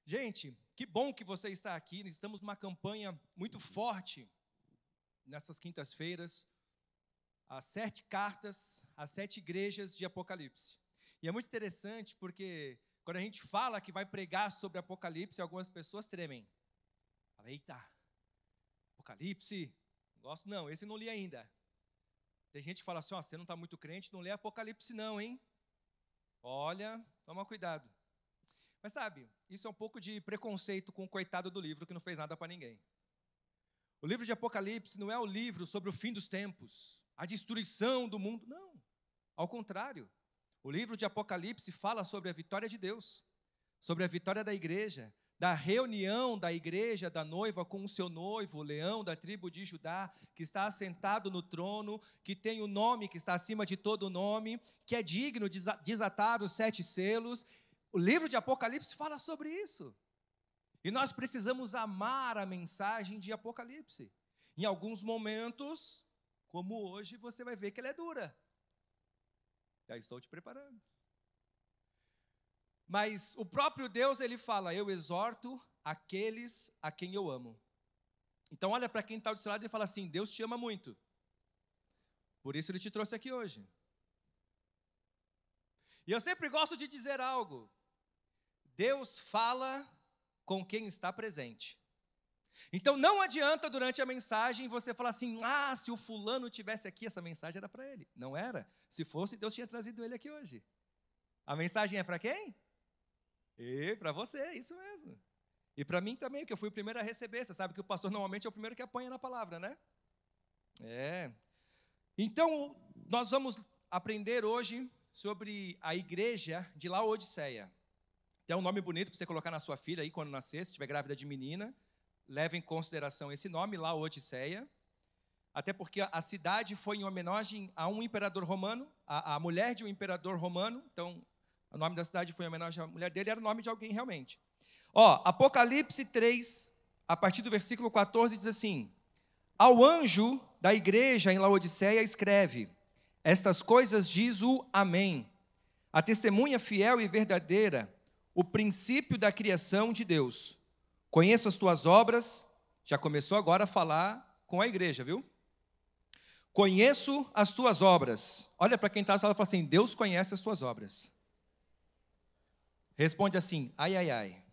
Gente, que bom que você está aqui. Nós estamos numa campanha muito forte nessas quintas-feiras. As 7 cartas, as 7 igrejas de Apocalipse. E é muito interessante porque quando a gente fala que vai pregar sobre Apocalipse, algumas pessoas tremem. Fala, eita, Apocalipse, não gosto não, esse eu não li ainda. Tem gente que fala assim, você não está muito crente, não lê Apocalipse não, hein? Olha, toma cuidado. Mas sabe, isso é um pouco de preconceito com o coitado do livro que não fez nada para ninguém. O livro de Apocalipse não é o livro sobre o fim dos tempos, a destruição do mundo, não. Ao contrário, o livro de Apocalipse fala sobre a vitória de Deus, sobre a vitória da igreja, da reunião da igreja, da noiva com o seu noivo, o leão da tribo de Judá, que está assentado no trono, que tem o nome que está acima de todo nome, que é digno de desatar os 7 selos. O livro de Apocalipse fala sobre isso. E nós precisamos amar a mensagem de Apocalipse. Em alguns momentos, como hoje, você vai ver que ela é dura. Já estou te preparando. Mas o próprio Deus, ele fala, eu exorto aqueles a quem eu amo. Então olha para quem está do seu lado e fala assim, Deus te ama muito. Por isso ele te trouxe aqui hoje. E eu sempre gosto de dizer algo. Deus fala com quem está presente. Então não adianta durante a mensagem você falar assim, se o fulano tivesse aqui, essa mensagem era para ele. Não era. Se fosse, Deus tinha trazido ele aqui hoje. A mensagem é para quem? Para você, isso mesmo. E para mim também, que eu fui o primeiro a receber. Você sabe que o pastor normalmente é o primeiro que apanha na palavra, né? Então, nós vamos aprender hoje sobre a igreja de Laodiceia. É um nome bonito para você colocar na sua filha aí quando nascer, se estiver grávida de menina. Leve em consideração esse nome, Laodiceia. Até porque a cidade foi em homenagem a um imperador romano, a mulher de um imperador romano. Então, o nome da cidade foi em homenagem à mulher dele, era o nome de alguém realmente. Apocalipse 3, a partir do versículo 14, diz assim, ao anjo da igreja em Laodiceia escreve, estas coisas diz o Amém, a testemunha fiel e verdadeira, o princípio da criação de Deus. Conheço as tuas obras, já começou agora a falar com a igreja, viu? Conheço as tuas obras. Olha para quem está na sala e fala assim, Deus conhece as tuas obras. Responde assim, ai, ai, ai.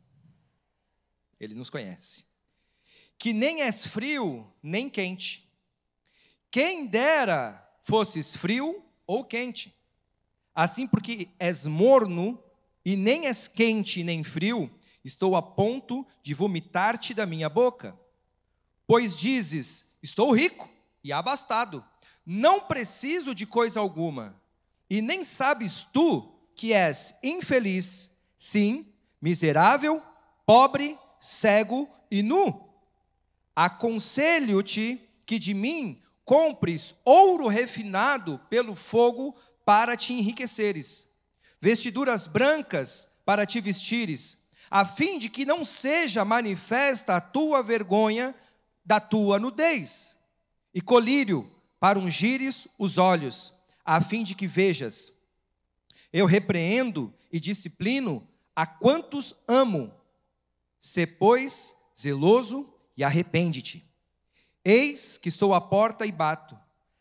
Ele nos conhece. Que nem és frio, nem quente. Quem dera fosses frio ou quente. Assim porque és morno, e nem és quente nem frio, estou a ponto de vomitar-te da minha boca. Pois dizes, estou rico e abastado, não preciso de coisa alguma. E nem sabes tu que és infeliz, sim, miserável, pobre, cego e nu. Aconselho-te que de mim compres ouro refinado pelo fogo para te enriqueceres, vestiduras brancas para te vestires, a fim de que não seja manifesta a tua vergonha da tua nudez, e colírio para ungires os olhos, a fim de que vejas. Eu repreendo e disciplino a quantos amo. Sê, pois, zeloso e arrepende-te. Eis que estou à porta e bato.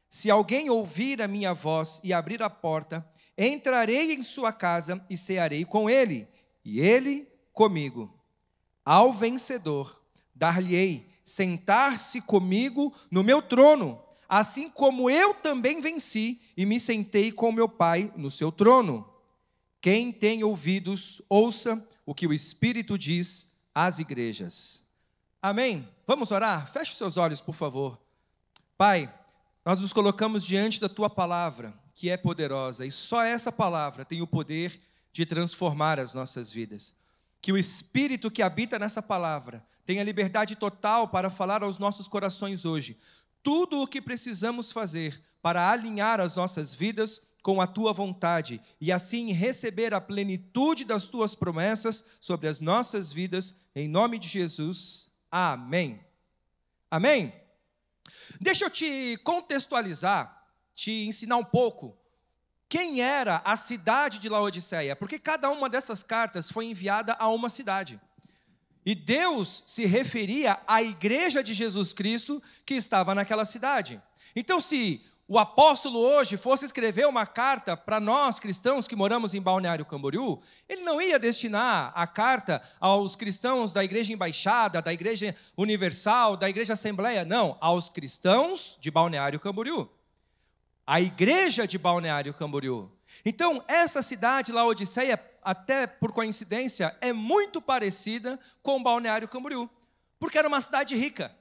Se alguém ouvir a minha voz e abrir a porta, entrarei em sua casa e cearei com ele, e ele comigo. Ao vencedor, dar-lhe-ei sentar-se comigo no meu trono, assim como eu também venci e me sentei com meu Pai no seu trono. Quem tem ouvidos, ouça o que o Espírito diz às igrejas. Amém? Vamos orar? Feche seus olhos, por favor. Pai, nós nos colocamos diante da Tua palavra, que é poderosa, e só essa palavra tem o poder de transformar as nossas vidas. Que o Espírito que habita nessa palavra tenha liberdade total para falar aos nossos corações hoje. Tudo o que precisamos fazer para alinhar as nossas vidas com a Tua vontade e assim receber a plenitude das Tuas promessas sobre as nossas vidas, em nome de Jesus. Amém. Amém? Deixa eu te contextualizar, te ensinar um pouco quem era a cidade de Laodiceia, porque cada uma dessas cartas foi enviada a uma cidade. E Deus se referia à igreja de Jesus Cristo que estava naquela cidade. Então, se o apóstolo hoje fosse escrever uma carta para nós cristãos que moramos em Balneário Camboriú, ele não ia destinar a carta aos cristãos da Igreja Embaixada, da Igreja Universal, da Igreja Assembleia, não, aos cristãos de Balneário Camboriú. A igreja de Balneário Camboriú. Então, essa cidade, Laodiceia, até por coincidência, é muito parecida com Balneário Camboriú, porque era uma cidade rica.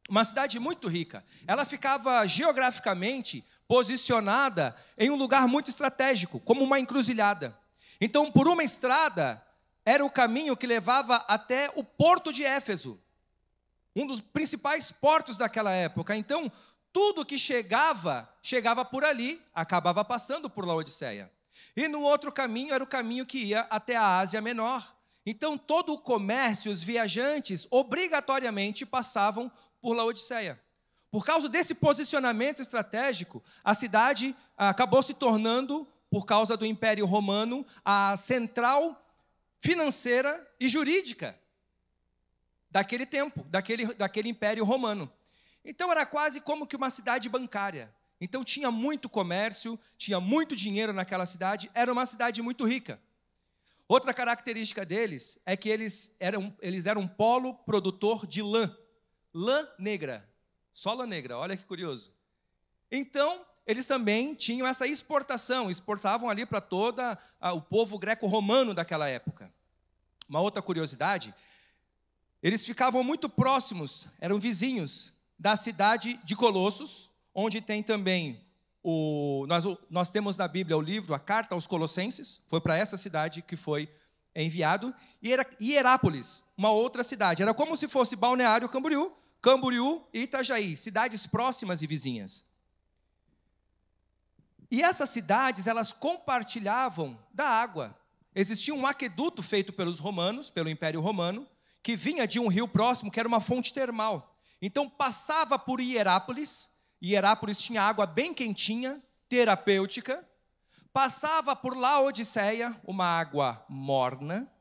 Uma cidade muito rica. Ela ficava geograficamente posicionada em um lugar muito estratégico, como uma encruzilhada. Então, por uma estrada, era o caminho que levava até o porto de Éfeso, um dos principais portos daquela época. Então, tudo que chegava por ali, acabava passando por Laodiceia. E no outro caminho, era o caminho que ia até a Ásia Menor. Então, todo o comércio, os viajantes, obrigatoriamente passavam por Laodiceia. Por causa desse posicionamento estratégico, a cidade acabou se tornando, por causa do Império Romano, a central financeira e jurídica daquele tempo, daquele Império Romano. Então era quase como que uma cidade bancária. Então tinha muito comércio, tinha muito dinheiro naquela cidade, era uma cidade muito rica. Outra característica deles é que eles eram um polo produtor de lã. Lã negra, só lã negra, olha que curioso. Então, eles também tinham essa exportação, exportavam ali para todo o povo greco-romano daquela época. Uma outra curiosidade, eles ficavam muito próximos, eram vizinhos da cidade de Colossos, onde tem também, nós temos na Bíblia o livro, a Carta aos Colossenses, foi para essa cidade que foi enviado, e Hierápolis, uma outra cidade. Era como se fosse Balneário Camboriú, Camboriú e Itajaí, cidades próximas e vizinhas. E essas cidades, elas compartilhavam da água. Existia um aqueduto feito pelos romanos, pelo Império Romano, que vinha de um rio próximo, que era uma fonte termal. Então, passava por Hierápolis, Hierápolis tinha água bem quentinha, terapêutica, passava por Laodiceia, uma água morna,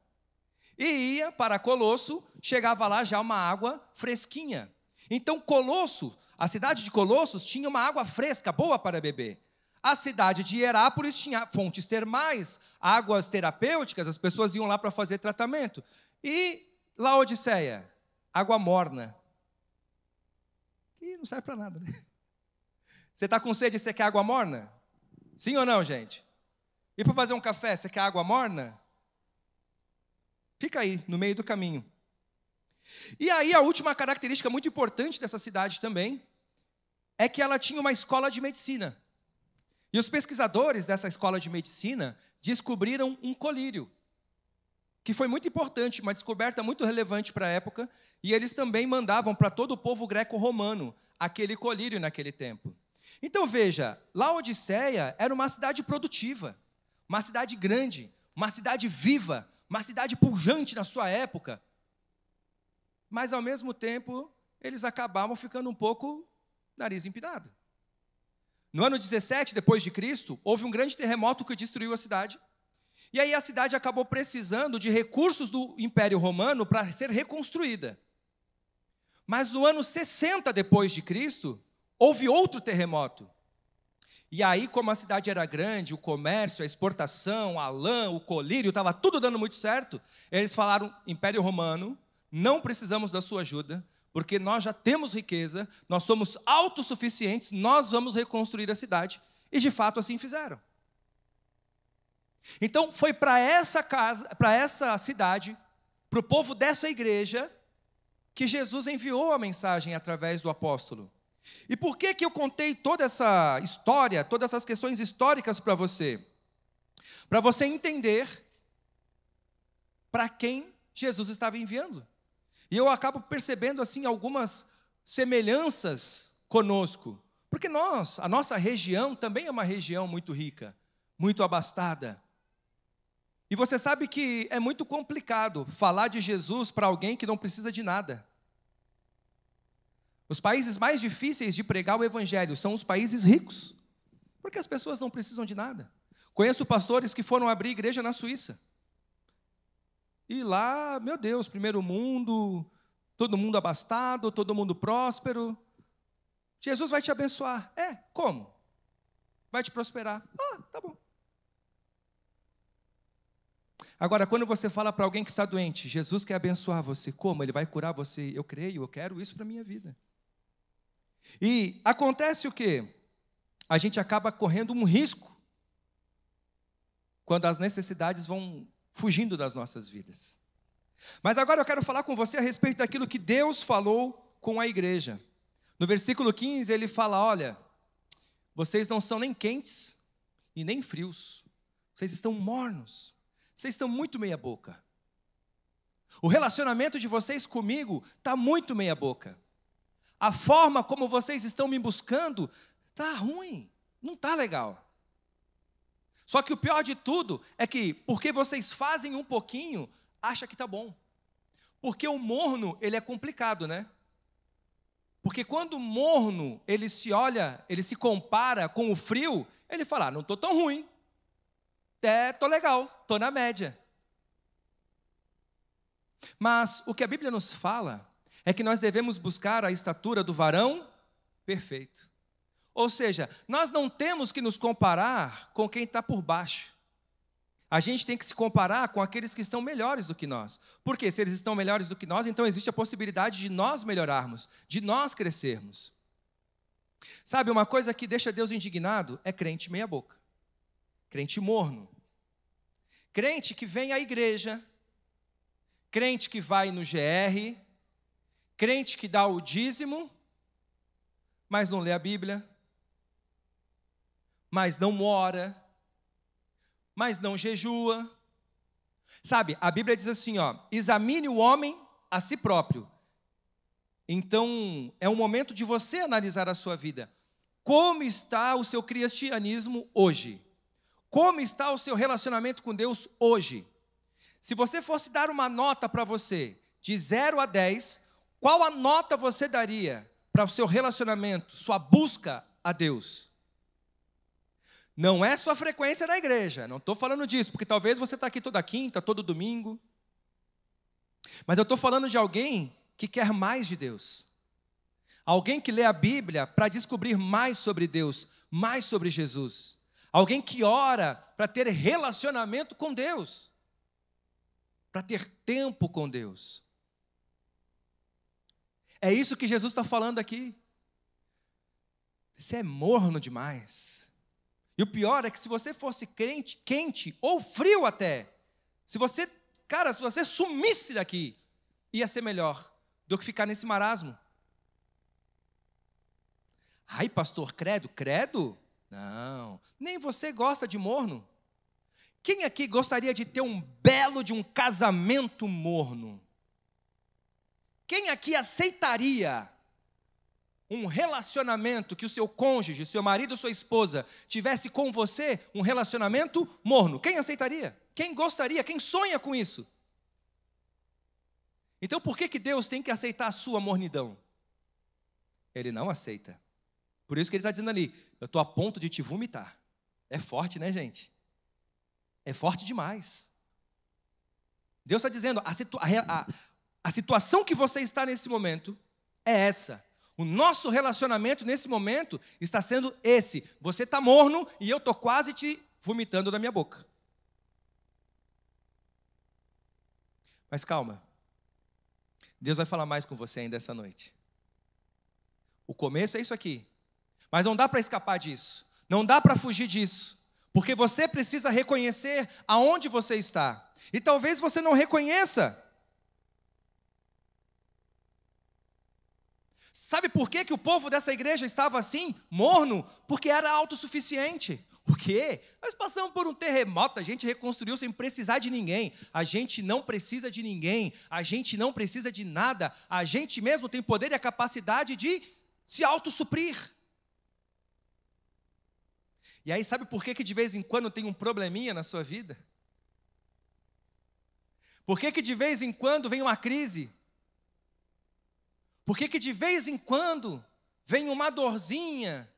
e ia para Colosso, chegava lá já uma água fresquinha. Então, Colosso, a cidade de Colossos tinha uma água fresca, boa para beber. A cidade de Hierápolis tinha fontes termais, águas terapêuticas, as pessoas iam lá para fazer tratamento. E Laodiceia, água morna. E não serve para nada, né? Você está com sede e você quer água morna? Sim ou não, gente? E para fazer um café, você quer água morna? Fica aí, no meio do caminho. E aí, a última característica muito importante dessa cidade também é que ela tinha uma escola de medicina. E os pesquisadores dessa escola de medicina descobriram um colírio, que foi muito importante, uma descoberta muito relevante para a época, e eles também mandavam para todo o povo greco-romano aquele colírio naquele tempo. Então veja, Laodiceia era uma cidade produtiva, uma cidade grande, uma cidade viva, uma cidade pujante na sua época, mas ao mesmo tempo eles acabavam ficando um pouco nariz empinado. No ano 17 depois de Cristo, houve um grande terremoto que destruiu a cidade. E aí a cidade acabou precisando de recursos do Império Romano para ser reconstruída. Mas no ano 60 depois de Cristo, houve outro terremoto. E aí, como a cidade era grande, o comércio, a exportação, a lã, o colírio, estava tudo dando muito certo, eles falaram, Império Romano, não precisamos da sua ajuda, porque nós já temos riqueza, nós somos autossuficientes, nós vamos reconstruir a cidade. E de fato assim fizeram. Então foi para essa casa, para essa cidade, para o povo dessa igreja, que Jesus enviou a mensagem através do apóstolo. E por que eu contei toda essa história, todas essas questões históricas para você? Para você entender para quem Jesus estava enviando. E eu acabo percebendo assim algumas semelhanças conosco, porque a nossa região também é uma região muito rica, muito abastada. E você sabe que é muito complicado falar de Jesus para alguém que não precisa de nada. Os países mais difíceis de pregar o evangelho são os países ricos, porque as pessoas não precisam de nada. Conheço pastores que foram abrir igreja na Suíça. E lá, meu Deus, primeiro mundo, todo mundo abastado, todo mundo próspero. Jesus vai te abençoar. Como? Vai te prosperar. Tá bom. Agora, quando você fala para alguém que está doente, Jesus quer abençoar você, como? Ele vai curar você? Eu creio, eu quero isso para a minha vida. E acontece o quê? A gente acaba correndo um risco quando as necessidades vão fugindo das nossas vidas. Mas agora eu quero falar com você a respeito daquilo que Deus falou com a igreja. No versículo 15 ele fala, olha, vocês não são nem quentes e nem frios, vocês estão mornos, vocês estão muito meia boca. O relacionamento de vocês comigo está muito meia boca. A forma como vocês estão me buscando está ruim, não está legal. Só que o pior de tudo é que, porque vocês fazem um pouquinho, acha que está bom. Porque o morno, ele é complicado, né? Porque quando o morno, ele se olha, ele se compara com o frio, ele fala, não estou tão ruim. Estou legal, estou na média. Mas o que a Bíblia nos fala é que nós devemos buscar a estatura do varão perfeito. Ou seja, nós não temos que nos comparar com quem está por baixo. A gente tem que se comparar com aqueles que estão melhores do que nós. Porque se eles estão melhores do que nós, então existe a possibilidade de nós melhorarmos, de nós crescermos. Sabe, uma coisa que deixa Deus indignado é crente meia boca. Crente morno. Crente que vem à igreja, crente que vai no GR, crente que dá o dízimo, mas não lê a Bíblia, mas não ora, mas não jejua. Sabe, a Bíblia diz assim, examine o homem a si próprio. Então, é um momento de você analisar a sua vida. Como está o seu cristianismo hoje? Como está o seu relacionamento com Deus hoje? Se você fosse dar uma nota para você, de 0 a 10, qual a nota você daria para o seu relacionamento, sua busca a Deus? Não é sua frequência na igreja, não estou falando disso, porque talvez você está aqui toda quinta, todo domingo. Mas eu estou falando de alguém que quer mais de Deus. Alguém que lê a Bíblia para descobrir mais sobre Deus, mais sobre Jesus. Alguém que ora para ter relacionamento com Deus. Para ter tempo com Deus. É isso que Jesus está falando aqui. Você é morno demais. E o pior é que se você fosse quente ou frio até, se você sumisse daqui, ia ser melhor do que ficar nesse marasmo. Ai, pastor, credo? Credo? Não, nem você gosta de morno. Quem aqui gostaria de ter um belo de um casamento morno? Quem aqui aceitaria um relacionamento que o seu cônjuge, seu marido ou sua esposa tivesse com você, um relacionamento morno? Quem aceitaria? Quem gostaria? Quem sonha com isso? Então por que Deus tem que aceitar a sua mornidão? Ele não aceita. Por isso que ele está dizendo ali, eu estou a ponto de te vomitar. É forte, né, gente? É forte demais. Deus está dizendo, a situação que você está nesse momento é essa. O nosso relacionamento nesse momento está sendo esse. Você está morno e eu estou quase te vomitando da minha boca. Mas calma. Deus vai falar mais com você ainda essa noite. O começo é isso aqui. Mas não dá para escapar disso. Não dá para fugir disso. Porque você precisa reconhecer aonde você está. E talvez você não reconheça. Sabe por que o povo dessa igreja estava assim, morno? Porque era autossuficiente. O quê? Nós passamos por um terremoto, a gente reconstruiu sem precisar de ninguém. A gente não precisa de ninguém, a gente não precisa de nada. A gente mesmo tem poder e a capacidade de se autossuprir. E aí sabe por que de vez em quando tem um probleminha na sua vida? Por que de vez em quando vem uma crise? Por que de vez em quando vem uma dorzinha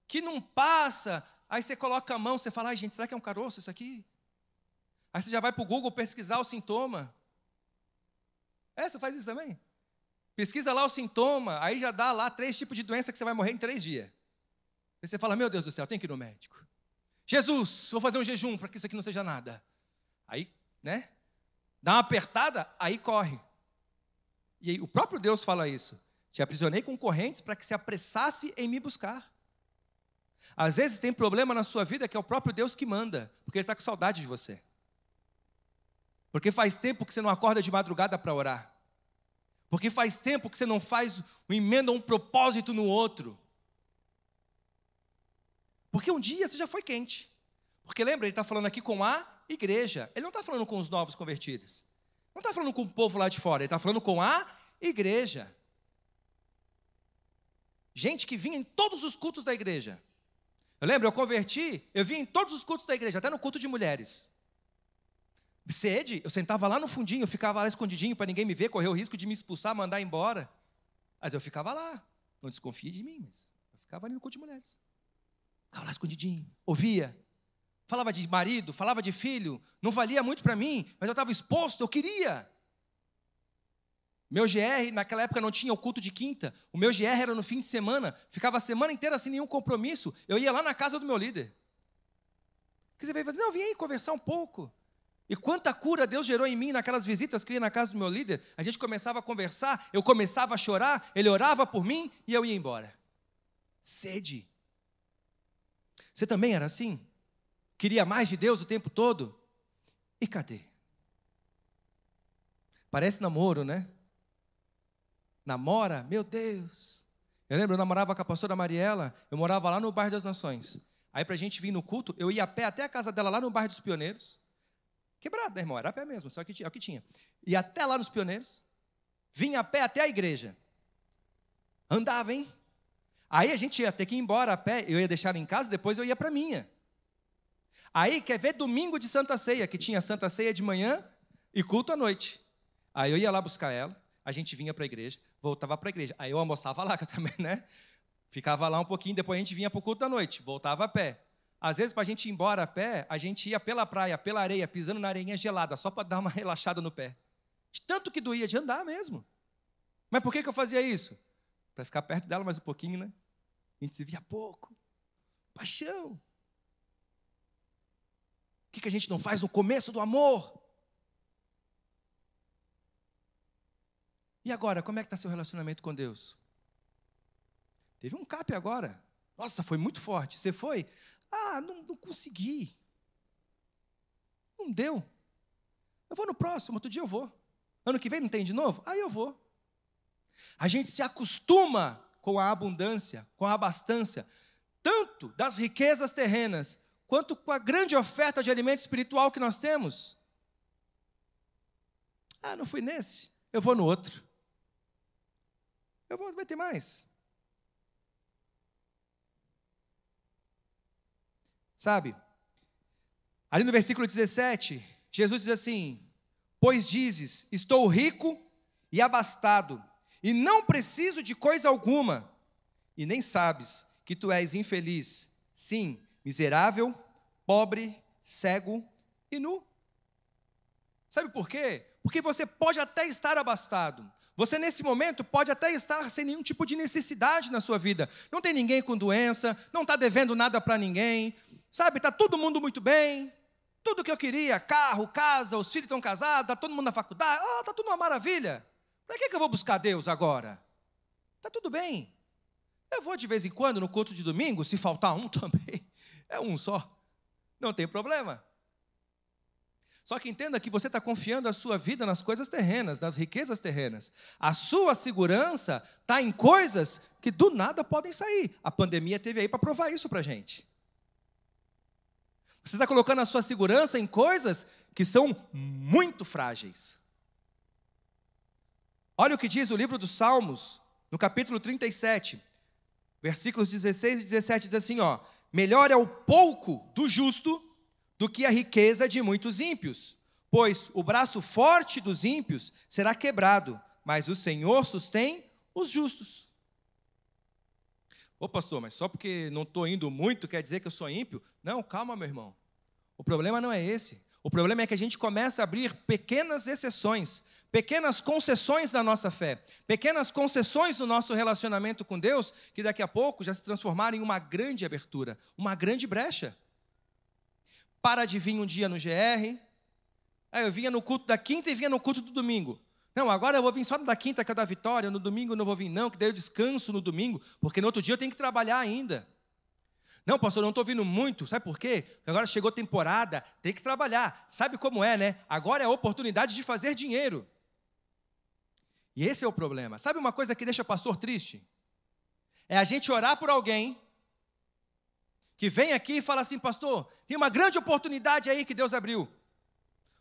que não passa, aí você coloca a mão, você fala, ai gente, será que é um caroço isso aqui? Aí você já vai para o Google pesquisar o sintoma. Você faz isso também? Pesquisa lá o sintoma, aí já dá lá 3 tipos de doença que você vai morrer em 3 dias. Aí você fala, meu Deus do céu, tem que ir no médico. Jesus, vou fazer um jejum para que isso aqui não seja nada. Aí, né? Dá uma apertada, aí corre. E aí o próprio Deus fala isso. Te aprisionei com correntes para que se apressasse em me buscar. Às vezes tem problema na sua vida que é o próprio Deus que manda, porque Ele está com saudade de você. Porque faz tempo que você não acorda de madrugada para orar. Porque faz tempo que você não faz um emenda um propósito no outro. Porque um dia você já foi quente. Porque lembra, ele está falando aqui com a igreja. Ele não está falando com os novos convertidos. Não está falando com o povo lá de fora. Ele está falando com a igreja. Gente que vinha em todos os cultos da igreja. Eu lembro, eu converti, eu vinha em todos os cultos da igreja, até no culto de mulheres. Sede, eu sentava lá no fundinho, eu ficava lá escondidinho para ninguém me ver, correr o risco de me expulsar, mandar embora. Mas eu ficava lá, não desconfie de mim, mas eu ficava ali no culto de mulheres. Ficava lá escondidinho, ouvia, falava de marido, falava de filho, não valia muito para mim, mas eu estava exposto, eu queria. Meu GR, naquela época não tinha o culto de quinta, o meu GR era no fim de semana, ficava a semana inteira sem nenhum compromisso, eu ia lá na casa do meu líder. Que você veio fazer, não, vim aí conversar um pouco. E quanta cura Deus gerou em mim naquelas visitas que eu ia na casa do meu líder. A gente começava a conversar, eu começava a chorar, ele orava por mim e eu ia embora. Sede. Você também era assim? Queria mais de Deus o tempo todo? E cadê? Parece namoro, né? Namora? Meu Deus. Eu lembro, eu namorava com a pastora Mariela, eu morava lá no bairro das Nações. Aí para a gente vir no culto, eu ia a pé até a casa dela lá no bairro dos Pioneiros. Quebrado, né, irmão? Era a pé mesmo, só que é o que tinha. E até lá nos Pioneiros, vinha a pé até a igreja. Andava, hein? Aí a gente ia ter que ir embora a pé, eu ia deixar ela em casa, depois eu ia para a minha. Aí, quer ver domingo de Santa Ceia, que tinha Santa Ceia de manhã e culto à noite. Aí eu ia lá buscar ela, a gente vinha para a igreja, voltava para a igreja. Aí eu almoçava lá, que eu também, né? Ficava lá um pouquinho, depois a gente vinha para o culto da noite, voltava a pé. Às vezes, para a gente ir embora a pé, a gente ia pela praia, pela areia, pisando na areinha gelada, só para dar uma relaxada no pé. De tanto que doía de andar mesmo. Mas por que eu fazia isso? Para ficar perto dela mais um pouquinho, né? A gente se via pouco. Paixão. O que a gente não faz no começo do amor? E agora, como é que está seu relacionamento com Deus? Teve um cap agora. Nossa, foi muito forte. Você foi? Não consegui. Não deu. Eu vou no próximo, outro dia eu vou. Ano que vem não tem de novo? Aí eu vou. A gente se acostuma com a abundância, com a abastança, tanto das riquezas terrenas, quanto com a grande oferta de alimento espiritual que nós temos. Não fui nesse, eu vou no outro. Vai ter mais. Sabe? Ali no versículo 17, Jesus diz assim: pois dizes, estou rico e abastado, e não preciso de coisa alguma, e nem sabes que tu és infeliz, sim, miserável, pobre, cego e nu. Sabe por quê? Porque você pode até estar abastado. Você, nesse momento, pode até estar sem nenhum tipo de necessidade na sua vida. Não tem ninguém com doença, não está devendo nada para ninguém. Sabe, está todo mundo muito bem. Tudo que eu queria, carro, casa, os filhos estão casados, está todo mundo na faculdade. Está tudo uma maravilha. Para que eu vou buscar Deus agora? Está tudo bem. Eu vou de vez em quando no culto de domingo, se faltar um também. É um só. Não tem problema. Só que entenda que você está confiando a sua vida nas coisas terrenas, nas riquezas terrenas. A sua segurança está em coisas que do nada podem sair. A pandemia teve aí para provar isso para a gente. Você está colocando a sua segurança em coisas que são muito frágeis. Olha o que diz o livro dos Salmos, no capítulo 37, versículos 16 e 17, diz assim, melhor é o pouco do justo do que a riqueza de muitos ímpios, pois o braço forte dos ímpios será quebrado, mas o Senhor sustém os justos. Pastor, mas só porque não estou indo muito quer dizer que eu sou ímpio? Não, calma, meu irmão. O problema não é esse. O problema é que a gente começa a abrir pequenas exceções, pequenas concessões da nossa fé, pequenas concessões no nosso relacionamento com Deus, que daqui a pouco já se transformaram em uma grande abertura, uma grande brecha. Para de vir um dia no GR, aí eu vinha no culto da quinta e vinha no culto do domingo. Não, agora eu vou vir só no da quinta, que é da vitória, no domingo eu não vou vir não, que daí eu descanso no domingo, porque no outro dia eu tenho que trabalhar ainda. Não, pastor, eu não estou vindo muito, sabe por quê? Porque agora chegou temporada, tem que trabalhar. Sabe como é, né? Agora é a oportunidade de fazer dinheiro. E esse é o problema. Sabe uma coisa que deixa o pastor triste? É a gente orar por alguém que vem aqui e fala assim, pastor, tem uma grande oportunidade aí que Deus abriu,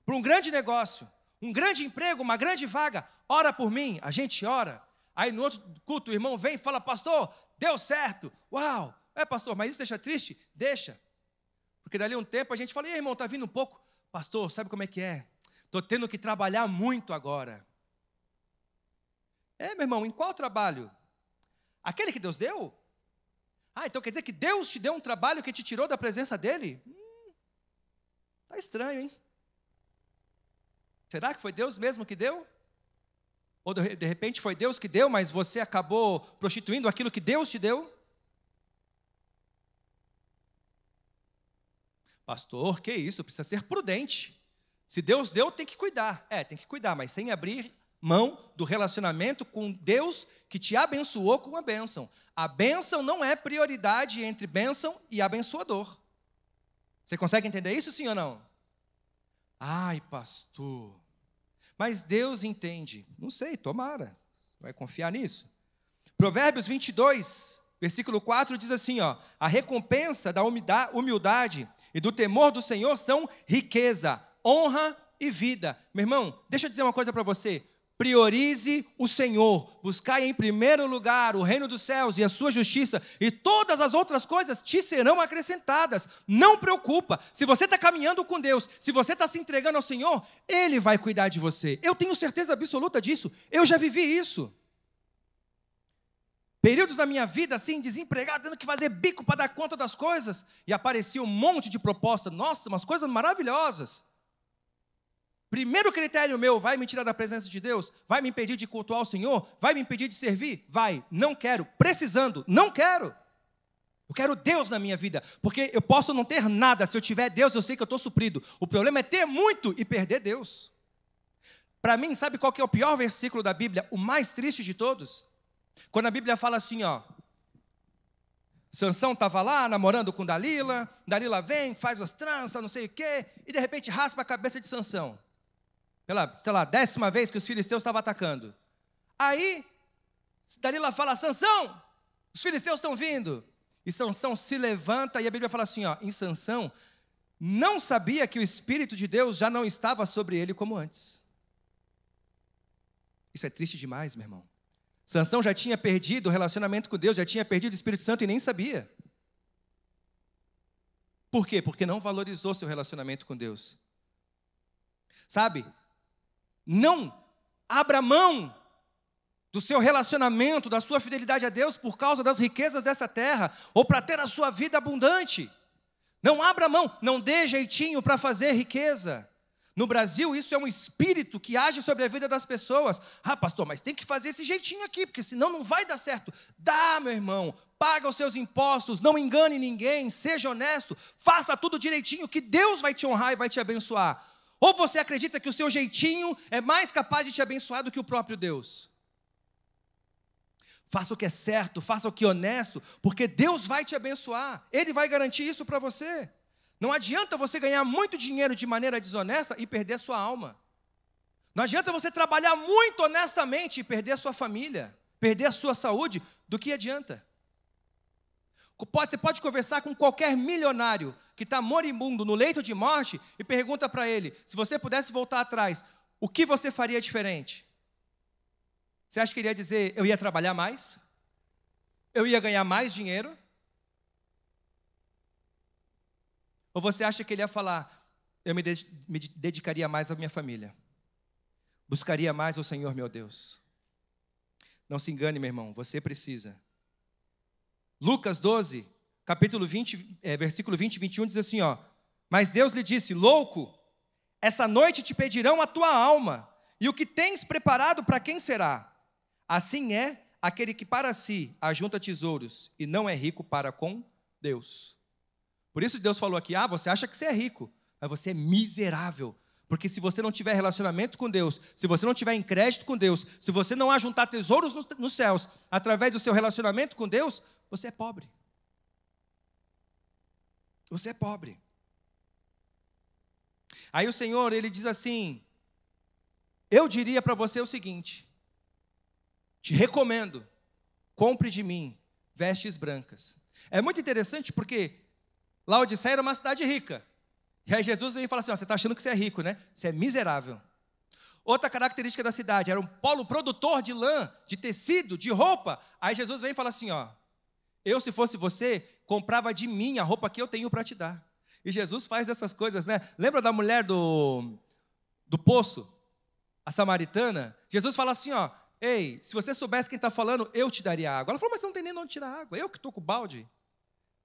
para um grande negócio, um grande emprego, uma grande vaga, ora por mim, a gente ora. Aí no outro culto o irmão vem e fala, pastor, deu certo, uau. Pastor, mas isso deixa triste? Deixa. Porque dali um tempo a gente fala, e aí, irmão, está vindo um pouco? Pastor, sabe como é que é? Estou tendo que trabalhar muito agora. Meu irmão, em qual trabalho? Aquele que Deus deu? Então quer dizer que Deus te deu um trabalho que te tirou da presença dEle? Está estranho, hein? Será que foi Deus mesmo que deu? Ou de repente foi Deus que deu, mas você acabou prostituindo aquilo que Deus te deu? Pastor, que isso? Precisa ser prudente. Se Deus deu, tem que cuidar. Tem que cuidar, mas sem abrir mão do relacionamento com Deus que te abençoou com a bênção. A bênção não é prioridade entre bênção e abençoador. Você consegue entender isso, sim ou não? Ai, pastor, mas Deus entende. Não sei, tomara. Vai confiar nisso? Provérbios 22, versículo 4 diz assim, a recompensa da humildade e do temor do Senhor são riqueza, honra e vida. Meu irmão, deixa eu dizer uma coisa para você. Priorize o Senhor, buscai em primeiro lugar o reino dos céus e a sua justiça, e todas as outras coisas te serão acrescentadas. Não preocupa, se você está caminhando com Deus, se você está se entregando ao Senhor, Ele vai cuidar de você. Eu tenho certeza absoluta disso, eu já vivi isso. Períodos da minha vida, assim, desempregado, tendo que fazer bico para dar conta das coisas, e aparecia um monte de propostas, nossa, umas coisas maravilhosas. Primeiro critério meu, vai me tirar da presença de Deus? Vai me impedir de cultuar o Senhor? Vai me impedir de servir? Vai, não quero, precisando, não quero. Eu quero Deus na minha vida, porque eu posso não ter nada, se eu tiver Deus, eu sei que eu estou suprido. O problema é ter muito e perder Deus. Para mim, sabe qual que é o pior versículo da Bíblia, o mais triste de todos? Quando a Bíblia fala assim, Sansão estava lá namorando com Dalila, Dalila vem, faz as tranças, não sei o quê, e de repente raspa a cabeça de Sansão. Pela, 10ª vez que os filisteus estavam atacando. Aí, Dalila fala, Sansão, os filisteus estão vindo. E Sansão se levanta, e a Bíblia fala assim, em Sansão, não sabia que o Espírito de Deus já não estava sobre ele como antes. Isso é triste demais, meu irmão. Sansão já tinha perdido o relacionamento com Deus, já tinha perdido o Espírito Santo e nem sabia. Por quê? Porque não valorizou seu relacionamento com Deus. Sabe? Não abra mão do seu relacionamento, da sua fidelidade a Deus por causa das riquezas dessa terra, ou para ter a sua vida abundante. Não abra mão, não dê jeitinho para fazer riqueza. No Brasil, isso é um espírito que age sobre a vida das pessoas. Pastor, mas tem que fazer esse jeitinho aqui, porque senão não vai dar certo. Dá, meu irmão, paga os seus impostos, não engane ninguém, seja honesto, faça tudo direitinho, que Deus vai te honrar e vai te abençoar. Ou você acredita que o seu jeitinho é mais capaz de te abençoar do que o próprio Deus? Faça o que é certo, faça o que é honesto, porque Deus vai te abençoar. Ele vai garantir isso para você. Não adianta você ganhar muito dinheiro de maneira desonesta e perder a sua alma. Não adianta você trabalhar muito honestamente e perder a sua família, perder a sua saúde. Do que adianta? Você pode conversar com qualquer milionário que está moribundo no leito de morte e pergunta para ele, se você pudesse voltar atrás, o que você faria diferente? Você acha que ele ia dizer, eu ia trabalhar mais? Eu ia ganhar mais dinheiro? Ou você acha que ele ia falar, eu me dedicaria mais à minha família? Buscaria mais ao Senhor, meu Deus? Não se engane, meu irmão, você precisa. Lucas 12, capítulo 20, versículo 20 e 21 diz assim, mas Deus lhe disse, louco, Essa noite te pedirão a tua alma, e o que tens preparado para quem será? Assim é aquele que para si ajunta tesouros e não é rico para com Deus. Por isso Deus falou aqui, você acha que você é rico, mas você é miserável. Porque se você não tiver relacionamento com Deus, se você não tiver em crédito com Deus, se você não ajuntar tesouros nos céus, através do seu relacionamento com Deus, você é pobre. Você é pobre. Aí o Senhor, Ele diz assim, eu diria para você o seguinte, te recomendo, compre de mim vestes brancas. É muito interessante porque Laodiceia era uma cidade rica. E aí Jesus vem e fala assim, você está achando que você é rico, né? Você é miserável. Outra característica da cidade, era um polo produtor de lã, de tecido, de roupa. Aí Jesus vem e fala assim, eu se fosse você, comprava de mim a roupa que eu tenho para te dar. E Jesus faz essas coisas, né? Lembra da mulher do poço, a samaritana? Jesus fala assim, ei, se você soubesse quem está falando, eu te daria água. Ela falou, mas você não tem nem de onde tirar água. Eu que estou com o balde.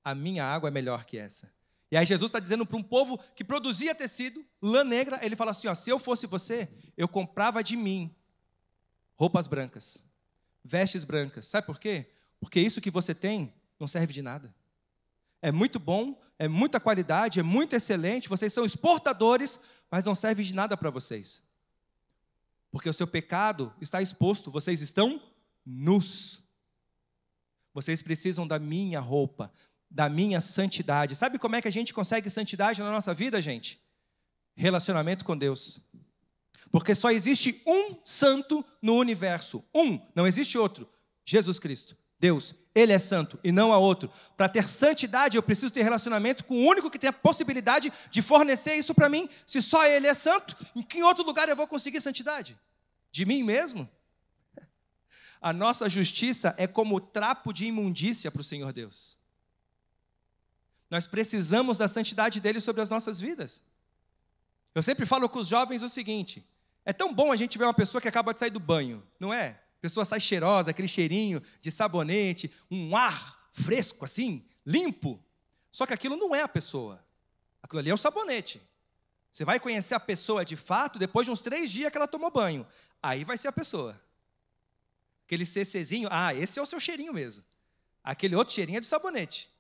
A minha água é melhor que essa. E aí Jesus está dizendo para um povo que produzia tecido, lã negra, ele fala assim, se eu fosse você, eu comprava de mim roupas brancas, vestes brancas. Sabe por quê? Porque isso que você tem não serve de nada. É muito bom, é muita qualidade, é muito excelente, vocês são exportadores, mas não serve de nada para vocês. Porque o seu pecado está exposto, vocês estão nus. Vocês precisam da minha roupa, da minha santidade. Sabe como é que a gente consegue santidade na nossa vida, gente? Relacionamento com Deus. Porque só existe um santo no universo. Não existe outro. Jesus Cristo, Deus. Ele é santo e não há outro. Para ter santidade, eu preciso ter relacionamento com o único que tem a possibilidade de fornecer isso para mim. Se só Ele é santo, em que outro lugar eu vou conseguir santidade? De mim mesmo? A nossa justiça é como trapo de imundícia para o Senhor Deus. Nós precisamos da santidade dele sobre as nossas vidas. Eu sempre falo com os jovens o seguinte, é tão bom a gente ver uma pessoa que acaba de sair do banho, não é? A pessoa sai cheirosa, aquele cheirinho de sabonete, um ar fresco assim, limpo. Só que aquilo não é a pessoa. Aquilo ali é o sabonete. Você vai conhecer a pessoa de fato depois de uns 3 dias que ela tomou banho. Aí vai ser a pessoa. Aquele CCzinho, esse é o seu cheirinho mesmo. Aquele outro cheirinho é de sabonete.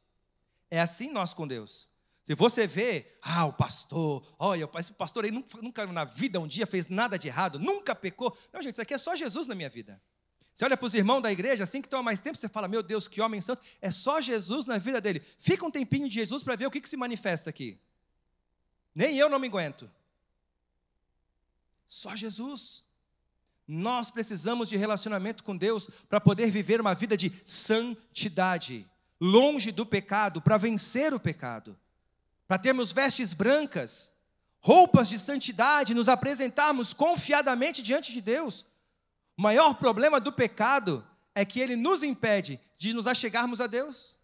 É assim nós com Deus. Se você vê, o pastor, olha, esse pastor aí nunca na vida um dia fez nada de errado, nunca pecou. Não, gente, isso aqui é só Jesus na minha vida. Você olha para os irmãos da igreja, assim que estão há mais tempo, você fala, meu Deus, que homem santo. É só Jesus na vida dele. Fica um tempinho de Jesus para ver o que se manifesta aqui. Nem eu não me aguento. Só Jesus. Nós precisamos de relacionamento com Deus para poder viver uma vida de santidade, longe do pecado, para vencer o pecado, para termos vestes brancas, roupas de santidade, nos apresentarmos confiadamente diante de Deus. O maior problema do pecado é que ele nos impede de nos achegarmos a Deus.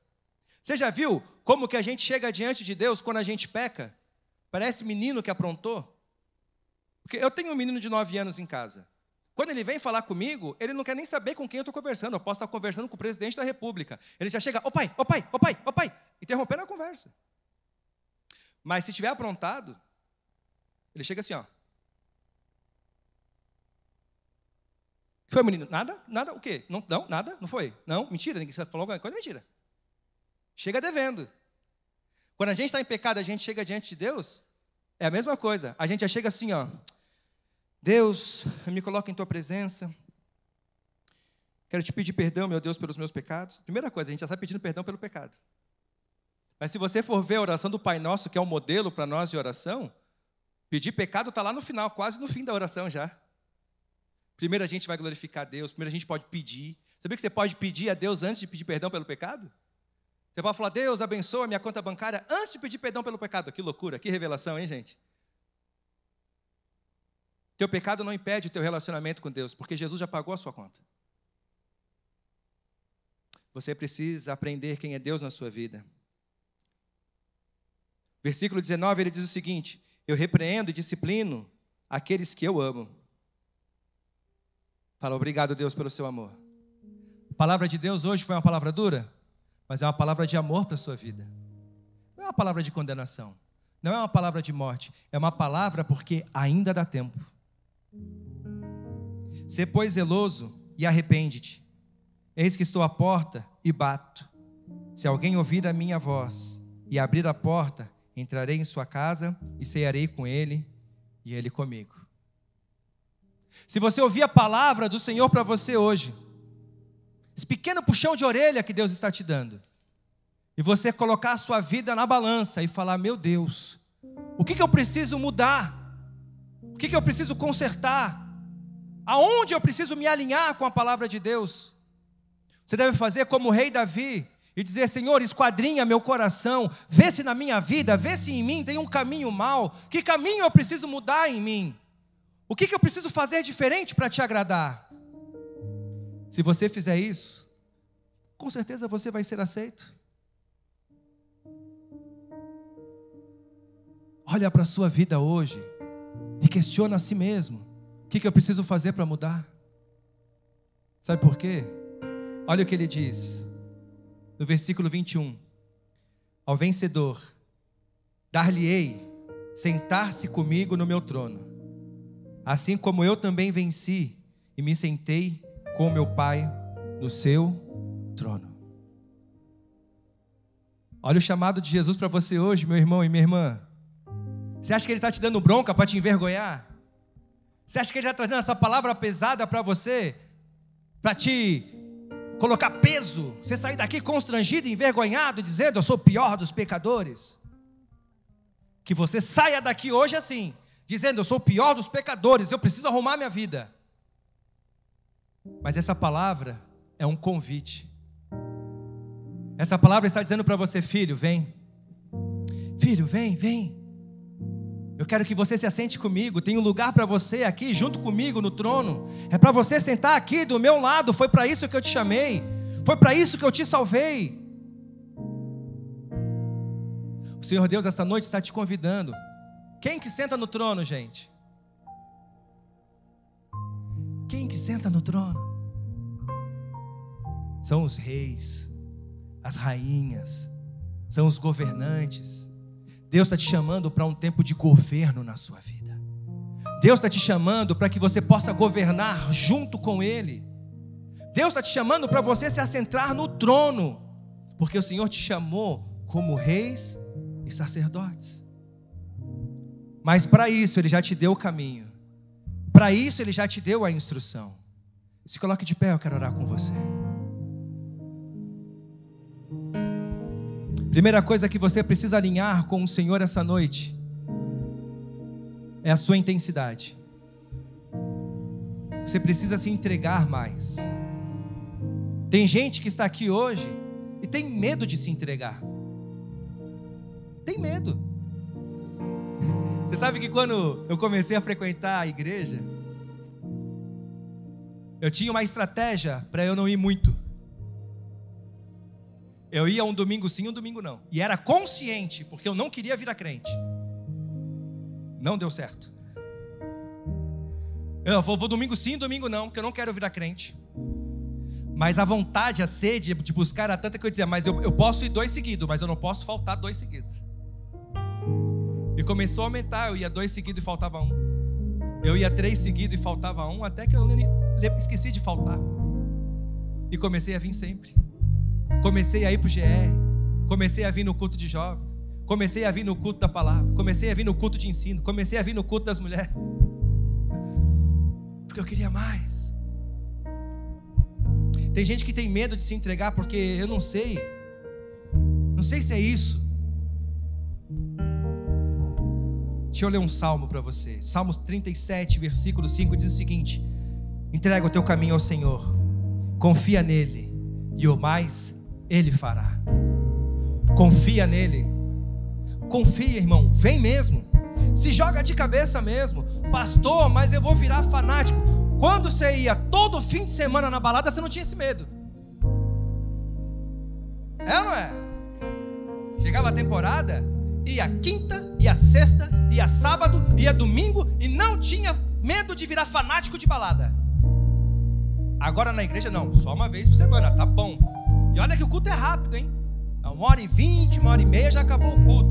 Você já viu como que a gente chega diante de Deus quando a gente peca? Parece menino que aprontou. Porque eu tenho um menino de 9 anos em casa. Quando ele vem falar comigo, ele não quer nem saber com quem eu estou conversando. Eu posso estar conversando com o presidente da República. Ele já chega, ô pai, interrompendo a conversa. Mas se tiver aprontado, ele chega assim, Foi, menino? Nada, o quê? Não, nada, não foi? Não, mentira, ninguém falou alguma coisa, mentira. Chega devendo. Quando a gente está em pecado, a gente chega diante de Deus, é a mesma coisa. A gente já chega assim, Deus, me coloca em tua presença. Quero te pedir perdão, meu Deus, pelos meus pecados. Primeira coisa, a gente já sai pedindo perdão pelo pecado. Mas se você for ver a oração do Pai Nosso, que é um modelo para nós de oração, pedir pecado está lá no final, quase no fim da oração já. Primeiro a gente vai glorificar a Deus, primeiro a gente pode pedir. Sabia que você pode pedir a Deus antes de pedir perdão pelo pecado? Você pode falar, Deus, abençoa a minha conta bancária antes de pedir perdão pelo pecado. Que loucura, que revelação, hein, gente? Teu pecado não impede o teu relacionamento com Deus, porque Jesus já pagou a sua conta. Você precisa aprender quem é Deus na sua vida. Versículo 19, ele diz o seguinte, eu repreendo e disciplino aqueles que eu amo. Fala, obrigado, Deus, pelo seu amor. A palavra de Deus hoje foi uma palavra dura, mas é uma palavra de amor para a sua vida. Não é uma palavra de condenação. Não é uma palavra de morte, é uma palavra porque ainda dá tempo. Sê, pois, zeloso e arrepende-te. Eis que estou à porta e bato. Se alguém ouvir a minha voz e abrir a porta, entrarei em sua casa e cearei com ele e ele comigo. Se você ouvir a palavra do Senhor para você hoje, esse pequeno puxão de orelha que Deus está te dando, e você colocar a sua vida na balança e falar: meu Deus, o que eu preciso mudar? O que eu preciso consertar? Aonde eu preciso me alinhar com a palavra de Deus? Você deve fazer como o rei Davi e dizer: Senhor, esquadrinha meu coração, vê se na minha vida, vê se em mim tem um caminho mau, que caminho eu preciso mudar em mim? O que eu preciso fazer diferente para te agradar? Se você fizer isso, com certeza você vai ser aceito. Olha para a sua vida hoje e questiona a si mesmo: o que eu preciso fazer para mudar? Sabe por quê? Olha o que ele diz no versículo 21. Ao vencedor, dar-lhe-ei sentar-se comigo no meu trono, assim como eu também venci e me sentei com meu Pai no seu trono. Olha o chamado de Jesus para você hoje, meu irmão e minha irmã. Você acha que Ele está te dando bronca para te envergonhar? Você acha que Ele está trazendo essa palavra pesada para você, para te colocar peso, você sair daqui constrangido, envergonhado, dizendo: eu sou o pior dos pecadores? Que você saia daqui hoje assim, dizendo: eu sou o pior dos pecadores, eu preciso arrumar minha vida. Mas essa palavra é um convite. Essa palavra está dizendo para você: filho, vem. Filho, vem. Eu quero que você se assente comigo. Tem um lugar para você aqui, junto comigo no trono. É para você sentar aqui do meu lado. Foi para isso que eu te chamei. Foi para isso que eu te salvei. O Senhor Deus esta noite está te convidando. Quem que senta no trono, gente? Quem que senta no trono? São os reis, as rainhas, são os governantes. Deus está te chamando para um tempo de governo na sua vida. Deus está te chamando para que você possa governar junto com Ele. Deus está te chamando para você se assentar no trono, porque o Senhor te chamou como reis e sacerdotes. Mas para isso Ele já te deu o caminho. Para isso Ele já te deu a instrução. Se coloque de pé, eu quero orar com você. Primeira coisa que você precisa alinhar com o Senhor essa noite é a sua intensidade. Você precisa se entregar mais. Tem gente que está aqui hoje e tem medo de se entregar. Tem medo. Você sabe que quando eu comecei a frequentar a igreja, eu tinha uma estratégia para eu não ir muito. Eu ia um domingo sim, um domingo não. E era consciente, porque eu não queria virar crente. Não deu certo. Eu vou domingo sim, domingo não, porque eu não quero virar crente. Mas a vontade, a sede de buscar era tanta que eu dizia: mas eu posso ir 2 seguidos, mas eu não posso faltar 2 seguidos. E começou a aumentar, eu ia 2 seguidos e faltava 1. Eu ia 3 seguidos e faltava 1, até que eu esqueci de faltar. E comecei a vir sempre. Comecei a ir para o GR, comecei a vir no culto de jovens, comecei a vir no culto da palavra, comecei a vir no culto de ensino, comecei a vir no culto das mulheres, porque eu queria mais. Tem gente que tem medo de se entregar porque eu não sei se é isso. Deixa eu ler um salmo para você. Salmos 37, versículo 5 diz o seguinte: entrega o teu caminho ao Senhor, confia nele e o mais Ele fará. Confia nele. Confia, irmão, vem mesmo. Se joga de cabeça mesmo. Pastor, mas eu vou virar fanático. Quando você ia todo fim de semana na balada, você não tinha esse medo. É ou não é? Chegava a temporada, ia quinta, ia sexta, ia sábado, ia domingo, e não tinha medo de virar fanático de balada. Agora na igreja não, só uma vez por semana, tá bom. E olha que o culto é rápido, hein? 1h20, 1h30 já acabou o culto.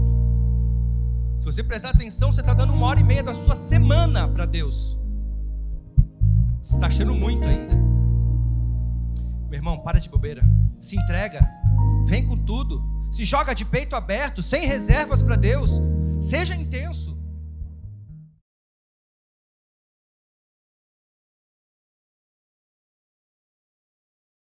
Se você prestar atenção, você está dando 1h30 da sua semana para Deus. Você está achando muito ainda. Meu irmão, para de bobeira. Se entrega. Vem com tudo. Se joga de peito aberto, sem reservas para Deus. Seja intenso.